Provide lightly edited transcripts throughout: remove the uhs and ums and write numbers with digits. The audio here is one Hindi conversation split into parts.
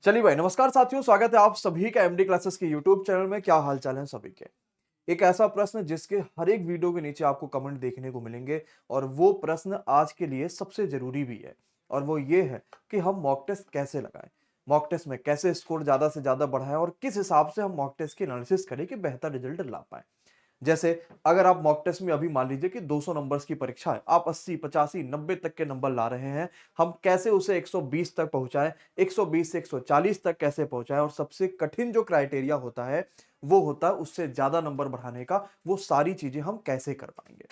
चलिए भाई, नमस्कार साथियों, स्वागत है आप सभी का एमडी क्लासेस के यूट्यूब चैनल में। क्या हाल चाल है सभी के। एक ऐसा प्रश्न जिसके हर एक वीडियो के नीचे आपको कमेंट देखने को मिलेंगे और वो प्रश्न आज के लिए सबसे जरूरी भी है। और वो ये है कि हम मॉक टेस्ट कैसे लगाएं, मॉक टेस्ट में कैसे स्कोर ज्यादा से ज्यादा बढ़ाएं और किस हिसाब से हम मॉक टेस्ट की एनालिसिस करें कि बेहतर रिजल्ट ला पाए। जैसे अगर आप मॉक टेस्ट में अभी मान लीजिए कि 200 नंबर्स की परीक्षा है, आप 80 85 90 तक के नंबर ला रहे हैं, हम कैसे उसे 120 तक पहुंचाएं, 120 से 140 तक कैसे पहुंचाएं, और सबसे कठिन जो क्राइटेरिया होता है वो होता है उससे ज्यादा नंबर बढ़ाने का, वो सारी चीजें हम कैसे कर पाएंगे।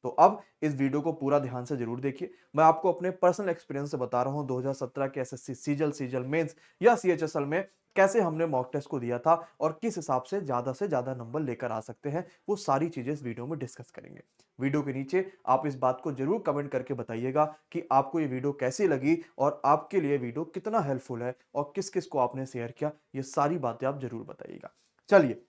तो अब इस वीडियो को पूरा ध्यान से जरूर देखिए। मैं आपको अपने पर्सनल एक्सपीरियंस से बता रहा हूं, 2017 के एसएससी सीजल सीजल मेंस या सीएचएसएल में कैसे हमने मॉक टेस्ट को दिया था और किस हिसाब से ज्यादा नंबर लेकर आ सकते हैं, वो सारी चीजें इस वीडियो में डिस्कस करेंगे। वीडियो के नीचे आप इस बात को जरूर कमेंट करके बताइएगा कि आपको ये वीडियो कैसी लगी और आपके लिए वीडियो कितना हेल्पफुल है और किस किस को आपने शेयर किया, ये सारी बातें आप जरूर बताइएगा। चलिए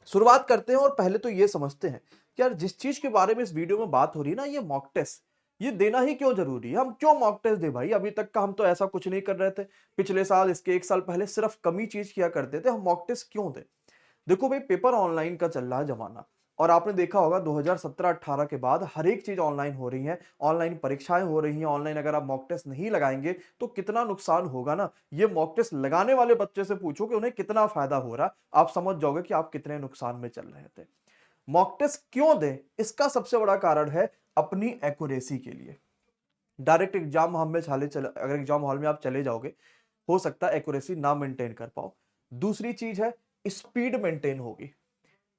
शुरुआत करते हैं और पहले तो ये समझते हैं कि यार जिस चीज के बारे में इस वीडियो में बात हो रही है ना, ये मॉक टेस्ट, ये देना ही क्यों जरूरी है, हम क्यों मॉक टेस्ट दे भाई। अभी तक का हम तो ऐसा कुछ नहीं कर रहे थे, पिछले साल इसके एक साल पहले सिर्फ कम ही चीज किया करते थे, हम मॉक टेस्ट क्यों दें। देखो भाई, पेपर ऑनलाइन का चल रहा है जमाना, और आपने देखा होगा 2017-18 के बाद हर एक चीज ऑनलाइन हो रही है, ऑनलाइन परीक्षाएं हो रही हैं ऑनलाइन। अगर आप मॉक टेस्ट नहीं लगाएंगे तो कितना नुकसान होगा ना। ये मॉक टेस्ट लगाने वाले बच्चे से पूछो कि उन्हें कितना फायदा हो रहा, आप समझ जाओगे कि आप कितने नुकसान में चल रहे थे। मॉक टेस्ट क्यों दें, इसका सबसे बड़ा कारण है अपनी एक्यूरेसी के लिए। डायरेक्ट एग्जाम हॉल में अगर एग्जाम हॉल में आप चले जाओगे, हो सकता है एक्यूरेसी ना मेंटेन कर पाओ। दूसरी चीज है, स्पीड मेंटेन होगी।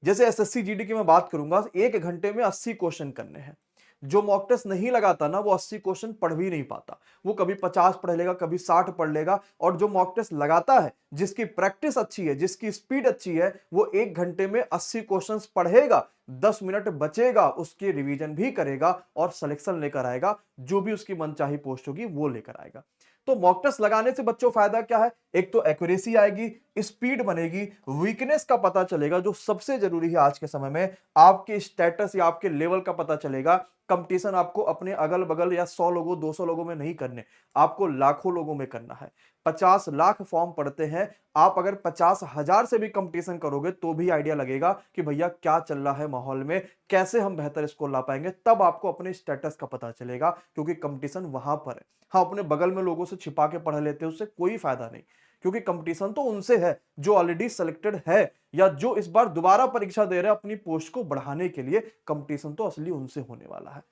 जैसे एसएससी जीडी की मैं बात करूंगा, 1 घंटे में 80 क्वेश्चन करने हैं। जो मॉक टेस्ट नहीं लगाता ना, वो 80 क्वेश्चन पढ़ भी नहीं पाता। वो कभी 50 पढ़ लेगा, कभी 60 पढ़ लेगा। और जो मॉक टेस्ट लगाता है, जिसकी प्रैक्टिस अच्छी है, जिसकी स्पीड अच्छी है, वो 1 घंटे में 80 क्वेश्चन पढ़ेगा, 10 मिनट बचेगा उसकी रिवीजन भी करेगा और सिलेक्शन लेकर आएगा। जो भी उसकी मनचाही पोस्ट होगी वो लेकर आएगा। तो मॉक टेस्ट लगाने से बच्चों फायदा क्या है, एक तो एक्यूरेसी आएगी, स्पीड बनेगी, वीकनेस का पता चलेगा, जो सबसे जरूरी है आज के समय में, आपके स्टेटस या आपके लेवल का पता चलेगा। कंपटीशन आपको अपने अगल बगल या 100 लोगों 200 लोगों में नहीं करने, आपको लाखों लोगों में करना है। 50 लाख फॉर्म पड़ते हैं, आप अगर 50,000 से भी कंपटीशन करोगे तो भी आइडिया लगेगा कि भैया क्या चल रहा है माहौल में, कैसे हम बेहतर स्कोर ला पाएंगे। तब आपको अपने स्टेटस का पता चलेगा, क्योंकि कंपटीशन वहां पर है। हाँ, अपने बगल में लोगों से छिपा के पढ़ लेते हैं, उससे कोई फायदा नहीं, क्योंकि कंपटीशन तो उनसे है जो ऑलरेडी सिलेक्टेड है या जो इस बार दोबारा परीक्षा दे रहे हैं अपनी पोस्ट को बढ़ाने के लिए। कंपटीशन तो असली उनसे होने वाला है।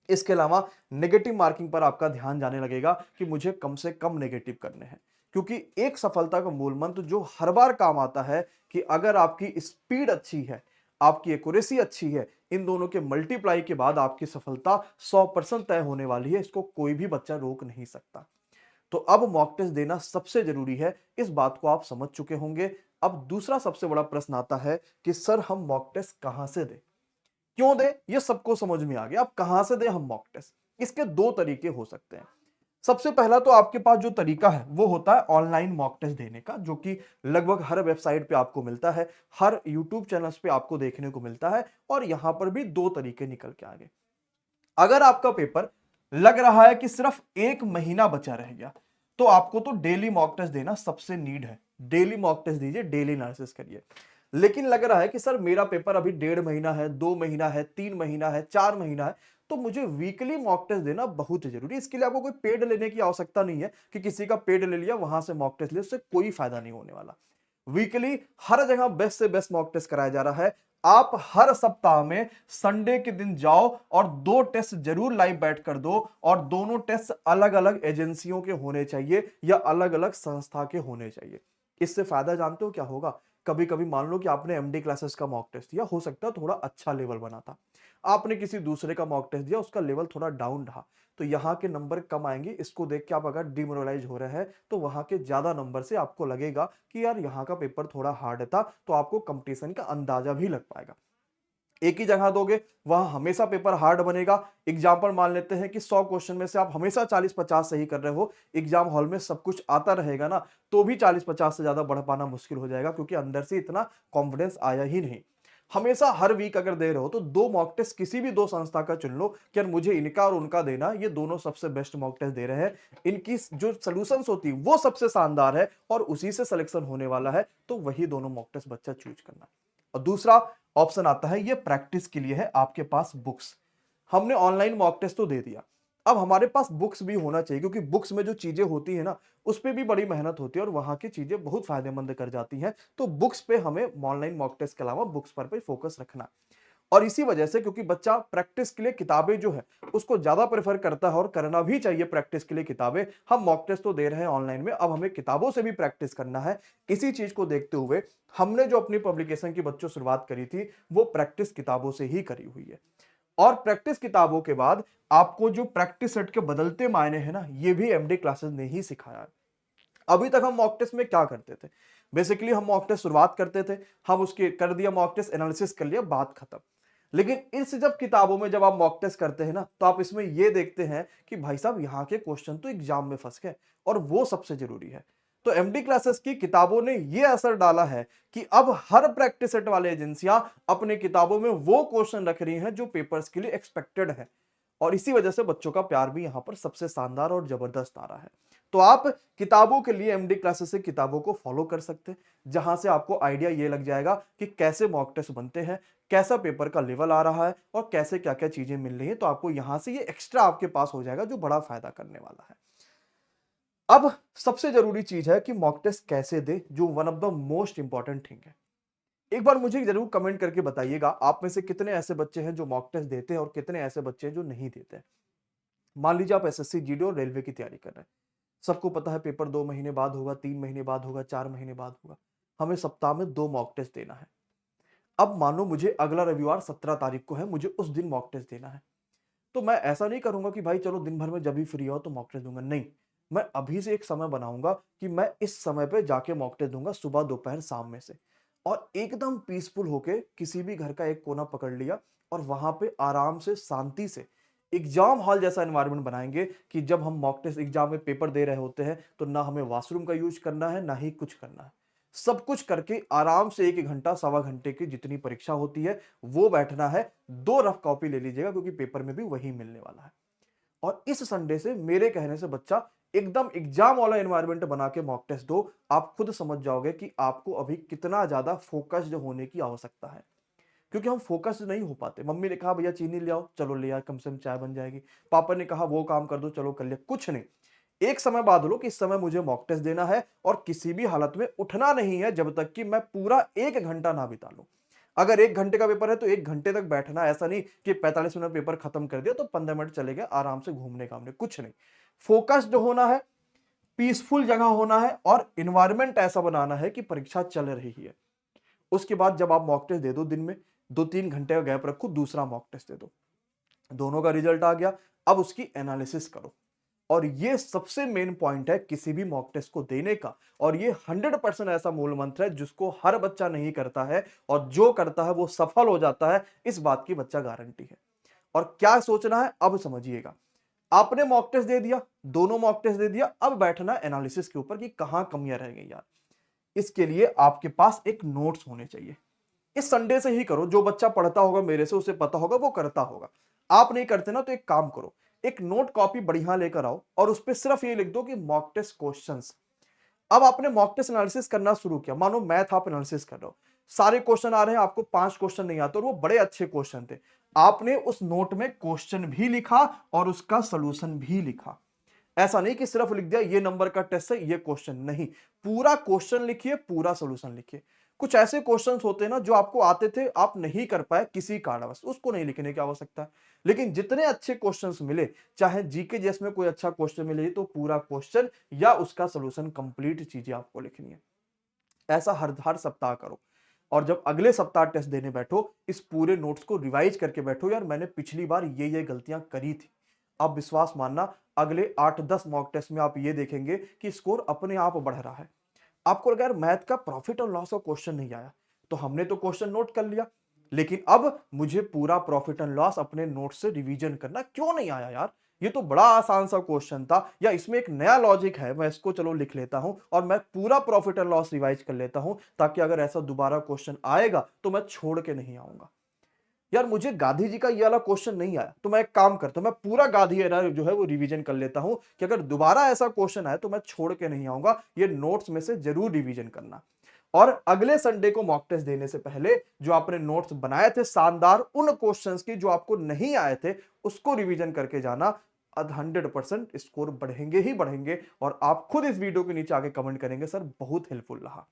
इसके अलावा नेगेटिव मार्किंग पर आपका ध्यान जाने लगेगा कि मुझे कम से कम नेगेटिव करने हैं, क्योंकि एक सफलता का मूल मंत्र जो हर बार काम आता है कि अगर आपकी स्पीड अच्छी है, आपकी एक्यूरेसी अच्छी है, इन दोनों के मल्टीप्लाई के बाद आपकी सफलता 100% तय होने वाली है। इसको कोई भी बच्चा रोक नहीं सकता। तो अब मॉक टेस्ट देना सबसे जरूरी है, इस बात को आप समझ चुके होंगे। अब दूसरा सबसे बड़ा प्रश्न आता है कि सर हम मॉक टेस्ट कहां से दें, क्यों दें, ये सबको समझ में आ गया। अब कहां से दें हम मॉक टेस्ट, इसके दो तरीके हो सकते हैं। सबसे पहला तो आपके पास जो तरीका है वो होता है ऑनलाइन मॉक टेस्ट देने का, जो कि लगभग हर वेबसाइट पे आपको मिलता है, हर यूट्यूब चैनल्स पे आपको देखने को मिलता है। और यहां पर भी दो तरीके निकल के आ गए। अगर आपका पेपर लग रहा है कि सिर्फ 1 महीना बचा रह गया, तो आपको तो डेली मॉक टेस्ट देना सबसे नीड है। डेली मॉक टेस्ट दीजिए, डेली एनालिसिस करिए। लेकिन लग रहा है कि सर मेरा पेपर अभी 1.5 महीना है, 2 महीना है, 3 महीना है, 4 महीना है, तो मुझे वीकली मॉक टेस्ट देना बहुत जरूरी है। इसके लिए आपको कोई पेड लेने की आवश्यकता नहीं है कि किसी का पेड ले लिया वहां से मॉक टेस्ट ले, उससे कोई फायदा नहीं होने वाला। वीकली हर जगह बेस्ट से बेस्ट मॉक टेस्ट कराया जा रहा है। आप हर सप्ताह में संडे के दिन जाओ और 2 टेस्ट जरूर लाइव बैठ कर दो, और दोनों टेस्ट अलग अलग एजेंसियों के होने चाहिए या अलग अलग संस्था के होने चाहिए। इससे फायदा जानते हो क्या होगा, कभी कभी मान लो कि आपने एमडी क्लासेस का मॉक टेस्ट दिया, हो सकता है थोड़ा अच्छा लेवल बना था, आपने किसी दूसरे का मॉक टेस्ट दिया, उसका लेवल थोड़ा डाउन रहा, तो यहाँ के नंबर कम आएंगे। इसको देख के आप अगर डिमोरलाइज हो रहे हैं, तो वहां के ज्यादा नंबर से आपको लगेगा कि यार यहाँ का पेपर थोड़ा हार्ड था, तो आपको कंपटीशन का अंदाजा भी लग पाएगा। एक ही जगह दोगे, वहां हमेशा पेपर हार्ड बनेगा। एग्जाम्पल मान लेते हैं कि 100 क्वेश्चन में से आप हमेशा 40-50 सही कर रहे हो, एग्जाम हॉल में सब कुछ आता रहेगा ना, तो भी 40-50 से ज्यादा बढ़ पाना मुश्किल हो जाएगा, क्योंकि अंदर से इतना कॉन्फिडेंस आया ही नहीं। हमेशा हर वीक अगर दे रहे हो तो 2 मॉक टेस्ट किसी भी 2 संस्था का चुन लो कि यार मुझे इनका और उनका देना, ये दोनों सबसे बेस्ट मॉक टेस्ट दे रहे हैं। इनकी जो सॉल्यूशंस होती है वो सबसे शानदार है और उसी से सिलेक्शन होने वाला है, तो वही दोनों मॉक टेस्ट बच्चा चूज करना। और दूसरा ऑप्शन आता है, ये प्रैक्टिस के लिए है, आपके पास बुक्स। हमने ऑनलाइन मॉक टेस्ट तो दे दिया, अब हमारे पास बुक्स भी होना चाहिए, क्योंकि बुक्स में जो चीजें होती है ना, उस पे भी बड़ी मेहनत होती है और वहां की चीजें बहुत फायदेमंद कर जाती हैं। तो बुक्स पे हमें ऑनलाइन मॉक टेस्ट के अलावा बुक्स पर भी फोकस रखना। और इसी वजह से, क्योंकि बच्चा प्रैक्टिस के लिए किताबें जो है उसको ज्यादा प्रेफर करता है और करना भी चाहिए प्रैक्टिस के लिए किताबें। हम मॉक टेस्ट तो दे रहे हैं ऑनलाइन में, अब हमें किताबों से भी प्रैक्टिस करना है। इसी चीज को देखते हुए हमने जो अपनी पब्लिकेशन की बच्चों शुरुआत करी थी, वो प्रैक्टिस किताबों से ही करी हुई है। और प्रैक्टिस किताबों के बाद आपको जो प्रैक्टिस सेट के बदलते मायने हैं ना, ये भी एमडी क्लासेस ने ही सिखाया है। अभी तक हम मॉक टेस्ट में क्या करते थे, बेसिकली हम मॉक टेस्ट शुरुआत करते थे, हम उसके कर दिया मॉक टेस्ट, एनालिसिस कर लिया, बात खत्म। लेकिन इस जब किताबों में जब आप मॉक टेस्ट करते हैं ना, तो आप इसमें ये देखते हैं कि भाई साहब यहाँ के क्वेश्चन तो एग्जाम में फंस गए, और वो सबसे जरूरी है। तो एमडी क्लासेस की किताबों ने ये असर डाला है कि अब हर प्रैक्टिस सेट वाले एजेंसियां अपनी किताबों में वो क्वेश्चन रख रही हैं जो पेपर्स के लिए एक्सपेक्टेड है। और इसी वजह से बच्चों का प्यार भी यहां पर सबसे शानदार और जबरदस्त आ रहा है। तो आप किताबों के लिए एमडी क्लासेस से किताबों को फॉलो कर सकते हैं, जहां से आपको आइडिया ये लग जाएगा कि कैसे मॉक टेस्ट बनते हैं, कैसा पेपर का लेवल आ रहा है और कैसे क्या क्या चीजें मिल रही हैं। तो आपको यहां से ये एक्स्ट्रा आपके पास हो जाएगा, जो बड़ा फायदा करने वाला है। अब सबसे जरूरी चीज है कि मॉक टेस्ट कैसे दे, जो one of the most important thing है। एक बार मुझे जरूर कमेंट करके बताइएगा, आप में से कितने ऐसे बच्चे हैं जो मॉक टेस्ट देते हैं और कितने ऐसे बच्चे हैं जो नहीं देते हैं। मान लीजिए आप एसएससी जीडी और रेलवे की तैयारी कर रहे हैं। सबको पता है पेपर 2 महीने बाद होगा, 3 महीने बाद होगा, 4 महीने बाद होगा। हमें सप्ताह में 2 मॉक टेस्ट देना है। अब मानो मुझे अगला रविवार 17 तारीख को है, मुझे उस दिन मॉक टेस्ट देना है। तो मैं ऐसा नहीं करूंगा कि भाई चलो दिन भर में जब भी फ्री हो तो मॉक टेस्ट दूंगा, नहीं। मैं अभी से एक समय बनाऊंगा कि मैं इस समय पे जाके मॉक टेस्ट दूंगा, सुबह दोपहर शाम में से। और एकदम पीसफुल होके किसी भी घर का एक कोना पकड़ लिया और वहां पे आराम से शांति से एग्जाम हॉल जैसा एनवायरनमेंट बनाएंगे कि जब हम मॉक टेस्ट एग्जाम में पेपर दे रहे होते हैं तो ना हमें वॉशरूम का यूज करना है, ना ही कुछ करना है। सब कुछ करके आराम से 1 घंटा सवा घंटे की जितनी परीक्षा होती है वो बैठना है। 2 रफ कॉपी ले लीजिएगा, क्योंकि पेपर में भी वही मिलने वाला है। और इस संडे से मेरे कहने से बच्चा एकदम एग्जाम वाला एनवायरनमेंट बना के मॉक टेस्ट दो। आप खुद समझ जाओगे कि आपको अभी कितना ज्यादा फोकस्ड होने की आवश्यकता है। क्योंकि हम फोकस्ड नहीं हो पाते। मम्मी ने कहा भैया चीनी ले आओ, चलो ले आया, कम से कम चाय बन जाएगी। पापा ने कहा वो काम कर दो, चलो कर लिया, कुछ नहीं। एक समय बाद लो कि इस समय मुझे मॉक टेस्ट देना है और किसी भी हालत में उठना नहीं है जब तक कि मैं पूरा 1 घंटा ना बिता लूं। अगर 1 घंटे का पेपर है तो 1 घंटे तक बैठना, ऐसा नहीं कि 45 मिनट पेपर खत्म कर दिया तो 15 मिनट चले गए आराम से घूमने घामने, कुछ नहीं। फोकस्ड होना है, पीसफुल जगह होना है और इन्वायरमेंट ऐसा बनाना है कि परीक्षा चल रही है। उसके बाद जब आप मॉक टेस्ट दे दो, दिन में 2-3 घंटे का गैप रखो, दूसरा मॉक टेस्ट दे दो, दोनों का रिजल्ट आ गया, अब उसकी एनालिसिस करो। और ये सबसे मेन पॉइंट है किसी भी मॉक टेस्ट को देने का। और ये 100% ऐसा मूल मंत्र है जिसको हर बच्चा नहीं करता है, और जो करता है वो सफल हो जाता है, इस बात की बच्चा गारंटी है। और क्या सोचना है अब समझिएगा। आपने मॉक टेस्ट दे दिया, दोनों मॉक टेस्ट दे दिया, अब बैठना एनालिसिस के ऊपर कि कहां कमियां रह गई यार। इसके लिए आपके पास एक नोट्स होने चाहिए। इस संडे से ही करो, जो बच्चा पढ़ता होगा मेरे से उसे पता होगा, वो करता होगा। आप नहीं करते ना, तो एक काम करो, एक नोट कॉपी बढ़िया लेकर आओ और उस पर सिर्फ ये लिख दो कि मॉक टेस्ट क्वेश्चंस। अब आपने मॉक टेस्ट एनालिसिस करना शुरू किया, मानो मैथ आप एनालिसिस कर रहे हो, सारे क्वेश्चन आ रहे हैं, आपको 5 क्वेश्चन नहीं आते और वो बड़े अच्छे क्वेश्चन थे। आपने उस नोट में क्वेश्चन भी लिखा और उसका सोल्यूशन भी लिखा। ऐसा नहीं कि सिर्फ लिख दिया ये नंबर का टेस्ट है, ये क्वेश्चन नहीं। पूरा क्वेश्चन लिखिए, पूरा सोल्यूशन लिखिए। कुछ ऐसे क्वेश्चंस होते हैं ना जो आपको आते थे, आप नहीं कर पाए किसी कारणवश, उसको नहीं लिखने की आवश्यकता है। लेकिन जितने अच्छे क्वेश्चंस मिले, चाहे जीके जैसे में कोई अच्छा क्वेश्चन मिले, तो पूरा क्वेश्चन या उसका सोल्यूशन, कंप्लीट चीजें आपको लिखनी है। ऐसा हर हर सप्ताह करो। और जब अगले सप्ताह टेस्ट देने बैठो, इस पूरे नोट्स को रिवाइज करके बैठो, यार मैंने पिछली बार ये गलतियां करी थी। आप विश्वास मानना, अगले 8-10 मॉक टेस्ट में आप ये देखेंगे कि स्कोर अपने आप बढ़ रहा है। आपको लगा यार मैथ का प्रॉफिट और लॉस का क्वेश्चन नहीं आया, तो हमने तो क्वेश्चन नोट कर लिया, लेकिन अब मुझे पूरा प्रॉफिट एंड लॉस अपने नोट से रिवीजन करना, क्यों नहीं आया यार, ये तो बड़ा आसान सा क्वेश्चन था, या इसमें एक नया लॉजिक है, मैं इसको चलो लिख लेता हूं और मैं पूरा प्रॉफिट एंड लॉस रिवाइज कर लेता हूं, ताकि अगर ऐसा दोबारा क्वेश्चन आएगा तो मैं छोड़ के नहीं आऊंगा। यार मुझे गांधी जी का ये वाला क्वेश्चन नहीं आया, तो मैं एक काम करता हूं, मैं पूरा गांधी एरा जो है वो रिवीजन कर लेता हूं, कि अगर दोबारा ऐसा क्वेश्चन आए तो मैं छोड़ के नहीं आऊंगा। ये नोट्स में से जरूर रिवीजन करना। और अगले संडे को मॉक टेस्ट देने से पहले जो आपने नोट्स बनाए थे शानदार, उन क्वेश्चंस की जो आपको नहीं आए थे उसको रिवीजन करके जाना। 100% स्कोर बढ़ेंगे ही बढ़ेंगे, और आप खुद इस वीडियो के नीचे आके कमेंट करेंगे सर बहुत हेल्पफुल रहा।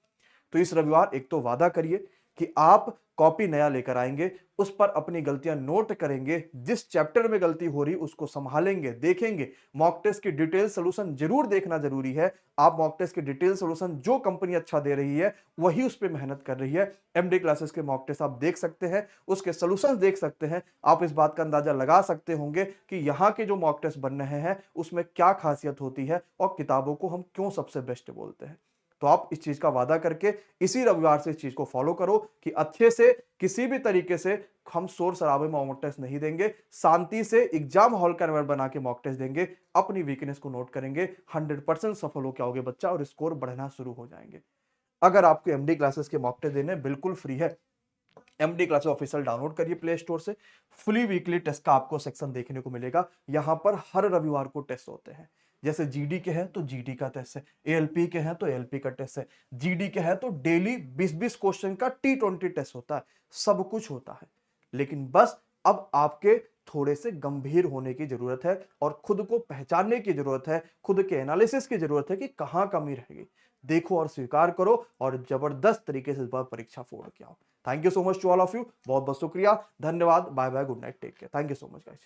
तो इस रविवार एक तो वादा करिए कि आप कॉपी नया लेकर आएंगे, उस पर अपनी गलतियां नोट करेंगे, जिस चैप्टर में गलती हो रही उसको संभालेंगे, देखेंगे। मॉक टेस्ट की डिटेल सोल्यूशन जरूर देखना जरूरी है। आप मॉक टेस्ट की डिटेल सोल्यूशन जो कंपनी अच्छा दे रही है वही उस पर मेहनत कर रही है। एमडी क्लासेस के मॉक टेस्ट आप देख सकते हैं, उसके सोल्यूशन देख सकते हैं। आप इस बात का अंदाजा लगा सकते होंगे कि यहाँ के जो मॉक टेस्ट बन रहे हैं उसमें क्या खासियत होती है और किताबों को हम क्यों सबसे बेस्ट बोलते हैं। तो आप इस चीज का वादा करके इसी रविवार से इस चीज को फॉलो करो कि अच्छे से, किसी भी तरीके से हम शोर शराबे में मॉक टेस्ट नहीं देंगे, शांति से एग्जाम हॉल का एनवायरनमेंट बना के मॉक टेस्ट देंगे, अपनी वीकनेस को नोट करेंगे। 100% सफल हो के आओगे बच्चा, और स्कोर बढ़ना शुरू हो जाएंगे। अगर आपको एमडी क्लासेस के मॉक टेस्ट देने बिल्कुल फ्री है, एमडी क्लासेस ऑफिशियल डाउनलोड करिए प्ले स्टोर से। फुली वीकली टेस्ट का आपको सेक्शन देखने को मिलेगा। यहां पर हर रविवार को टेस्ट होते हैं। जैसे जीडी के हैं तो जीडी का टेस्ट है, एएलपी के हैं तो एएलपी का टेस्ट है, जीडी के हैं तो डेली 20-20 क्वेश्चन का T20 टेस्ट होता है। सब कुछ होता है, लेकिन बस अब आपके थोड़े से गंभीर होने की जरूरत है, और खुद को पहचानने की जरूरत है, खुद के एनालिसिस की जरूरत है कि कहां कमी रह गई। देखो और स्वीकार करो, और जबरदस्त तरीके से इस बार परीक्षा फोड़ के आओ। Thank you so much to all of you. बहुत बहुत शुक्रिया, धन्यवाद, bye bye, good night, take care, thank you so much guys.